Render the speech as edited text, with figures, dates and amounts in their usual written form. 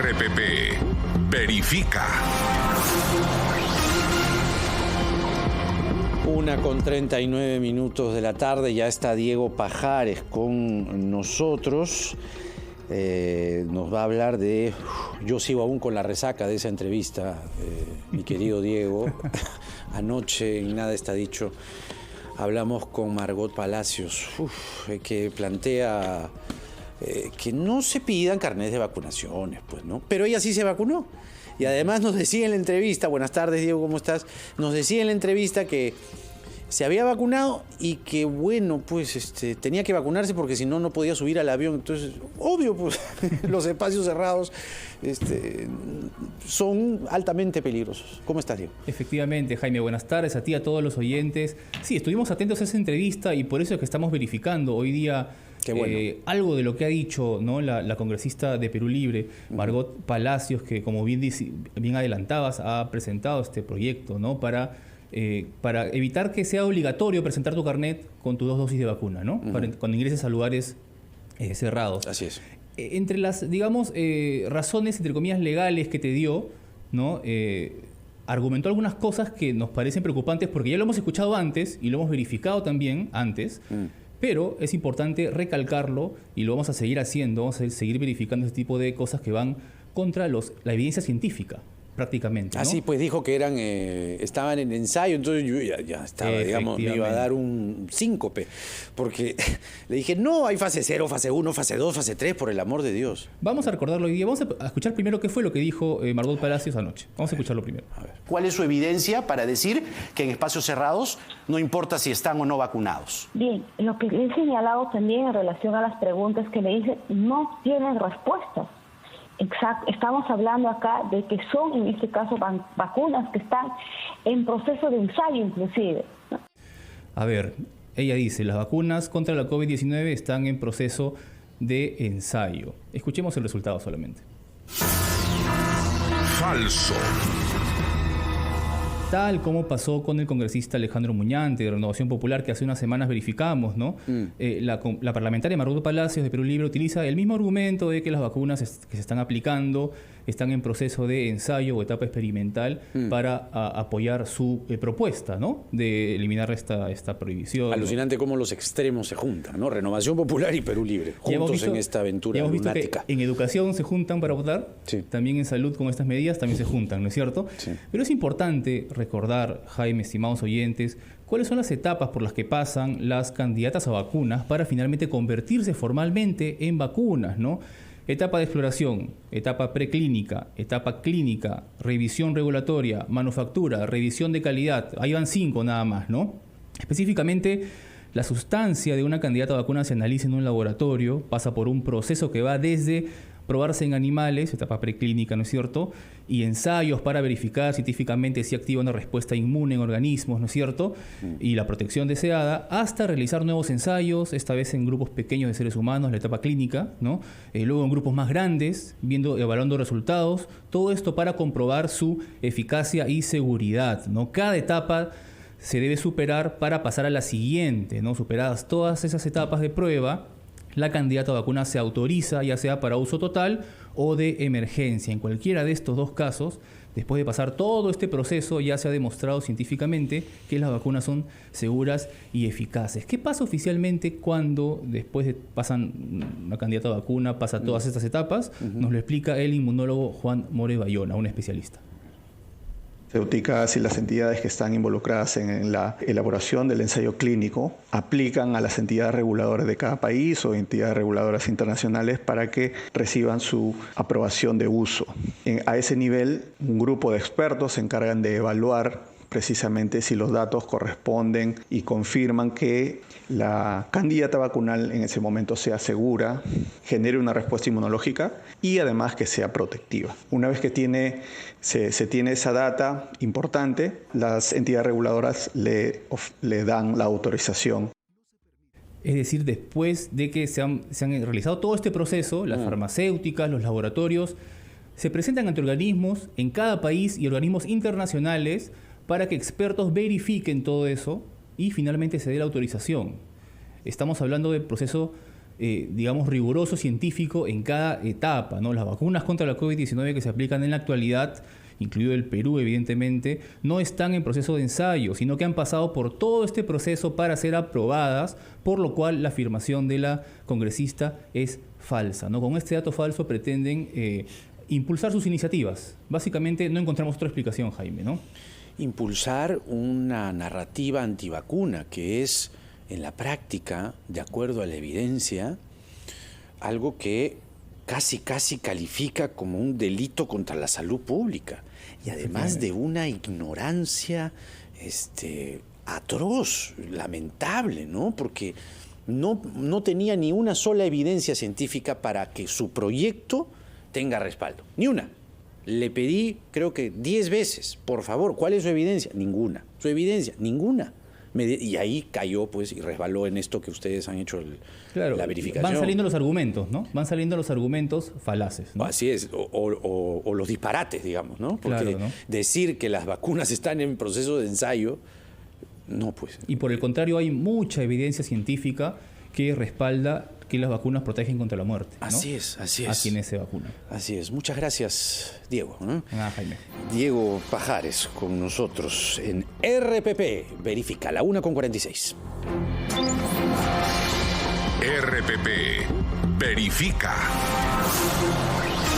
RPP. Verifica. 1:39 de la tarde, ya está Diego Pajares con nosotros. Nos va a hablar de... Yo sigo aún con la resaca de esa entrevista, mi querido Diego. Anoche, y nada está dicho, hablamos con Margot Palacios, que plantea que no se pidan carnets de vacunaciones, pues, ¿no? Pero ella sí se vacunó. Y además nos decía en la entrevista, buenas tardes Diego, ¿cómo estás? Nos decía en la entrevista que se había vacunado y que, bueno, pues tenía que vacunarse porque si no, no podía subir al avión. Entonces, obvio, pues los espacios cerrados son altamente peligrosos. ¿Cómo estás, Diego? Efectivamente, Jaime, buenas tardes a ti, a todos los oyentes. Sí, estuvimos atentos a esa entrevista y por eso es que estamos verificando hoy día algo de lo que ha dicho, ¿no?, la congresista de Perú Libre, Margot Palacios, que como bien adelantabas, ha presentado este proyecto, ¿no?, para evitar que sea obligatorio presentar tu carnet con tus 2 dosis de vacuna, ¿no? Cuando ingreses a lugares cerrados. Así es. Entre las, digamos, razones, entre comillas, legales que te dio, ¿no?, argumentó algunas cosas que nos parecen preocupantes porque ya lo hemos escuchado antes y lo hemos verificado también antes, pero es importante recalcarlo y lo vamos a seguir haciendo, vamos a seguir verificando ese tipo de cosas que van contra la evidencia científica, prácticamente, ¿no? Así pues dijo que estaban en ensayo, entonces yo ya estaba, digamos, me iba a dar un síncope, porque le dije, no, hay fase 0, fase 1, fase 2, fase 3, por el amor de Dios. Vamos a recordarlo hoy día, vamos a escuchar primero qué fue lo que dijo Margot Palacios anoche. Vamos a escucharlo primero. A ver. ¿Cuál es su evidencia para decir que en espacios cerrados no importa si están o no vacunados? Bien, lo que le he señalado también en relación a las preguntas que le hice, no tienen respuestas. Exacto, estamos hablando acá de que son, en este caso, vacunas que están en proceso de ensayo inclusive, ¿no? A ver, ella dice, las vacunas contra la COVID-19 están en proceso de ensayo. Escuchemos el resultado solamente. Falso. Tal como pasó con el congresista Alejandro Muñante de Renovación Popular, que hace unas semanas verificamos, ¿no? La parlamentaria Margot Palacios de Perú Libre utiliza el mismo argumento de que las vacunas que se están aplicando están en proceso de ensayo o etapa experimental para apoyar su propuesta, ¿no?, de eliminar esta prohibición. Alucinante cómo los extremos se juntan, ¿no? Renovación Popular y Perú Libre, juntos en esta aventura lunática. Hemos visto que en educación se juntan para votar, sí. También en salud con estas medidas también se juntan, ¿no es cierto? Sí. Pero es importante recordar, Jaime, estimados oyentes, cuáles son las etapas por las que pasan las candidatas a vacunas para finalmente convertirse formalmente en vacunas, ¿no? Etapa de exploración, etapa preclínica, etapa clínica, revisión regulatoria, manufactura, revisión de calidad. Ahí van 5 nada más, ¿no? Específicamente, la sustancia de una candidata a vacuna se analiza en un laboratorio, pasa por un proceso que va desde probarse en animales, etapa preclínica, ¿no es cierto?, y ensayos para verificar científicamente si activa una respuesta inmune en organismos, ¿no es cierto?, y la protección deseada, hasta realizar nuevos ensayos, esta vez en grupos pequeños de seres humanos, la etapa clínica, ¿no?, luego en grupos más grandes, evaluando resultados, todo esto para comprobar su eficacia y seguridad, ¿no? Cada etapa se debe superar para pasar a la siguiente, ¿no? Superadas todas esas etapas de prueba, la candidata a vacuna se autoriza, ya sea para uso total o de emergencia. En cualquiera de estos 2 casos, después de pasar todo este proceso, ya se ha demostrado científicamente que las vacunas son seguras y eficaces. ¿Qué pasa oficialmente cuando después de pasan una candidata a vacuna, pasa todas estas etapas? Nos lo explica el inmunólogo Juan More Bayona, un especialista. Farmacéuticas y las entidades que están involucradas en la elaboración del ensayo clínico aplican a las entidades reguladoras de cada país o entidades reguladoras internacionales para que reciban su aprobación de uso. A ese nivel, un grupo de expertos se encargan de evaluar precisamente si los datos corresponden y confirman que la candidata vacunal en ese momento sea segura, genere una respuesta inmunológica y además que sea protectiva. Una vez que se tiene esa data importante, las entidades reguladoras le dan la autorización. Es decir, después de que se han realizado todo este proceso, las farmacéuticas, los laboratorios, se presentan ante organismos en cada país y organismos internacionales para que expertos verifiquen todo eso y finalmente se dé la autorización. Estamos hablando del proceso digamos, riguroso científico en cada etapa, ¿no? Las vacunas contra la COVID-19 que se aplican en la actualidad, incluido el Perú, evidentemente, no están en proceso de ensayo, sino que han pasado por todo este proceso para ser aprobadas, por lo cual la afirmación de la congresista es falsa, ¿no? Con este dato falso pretenden impulsar sus iniciativas. Básicamente no encontramos otra explicación, Jaime, ¿no? Impulsar una narrativa antivacuna que es, en la práctica, de acuerdo a la evidencia, algo que casi califica como un delito contra la salud pública. Y además de una ignorancia atroz, lamentable, ¿no? Porque no tenía ni una sola evidencia científica para que su proyecto tenga respaldo. Ni una. Le pedí, creo que 10 veces, por favor, ¿cuál es su evidencia? Ninguna. ¿Su evidencia? Ninguna. Y ahí cayó, pues, y resbaló en esto que ustedes han hecho la verificación. Van saliendo los argumentos, ¿no? Van saliendo los argumentos falaces, ¿no? Así es, o los disparates, digamos, ¿no? Porque claro, ¿no? Decir que las vacunas están en proceso de ensayo, no, pues. Y por el contrario, hay mucha evidencia científica que respalda que las vacunas protegen contra la muerte, ¿no? Así es. A quienes se vacunan. Así es. Muchas gracias, Diego, ¿no? Jaime. Diego Pajares con nosotros en RPP. Verifica, la 1:46. RPP. Verifica.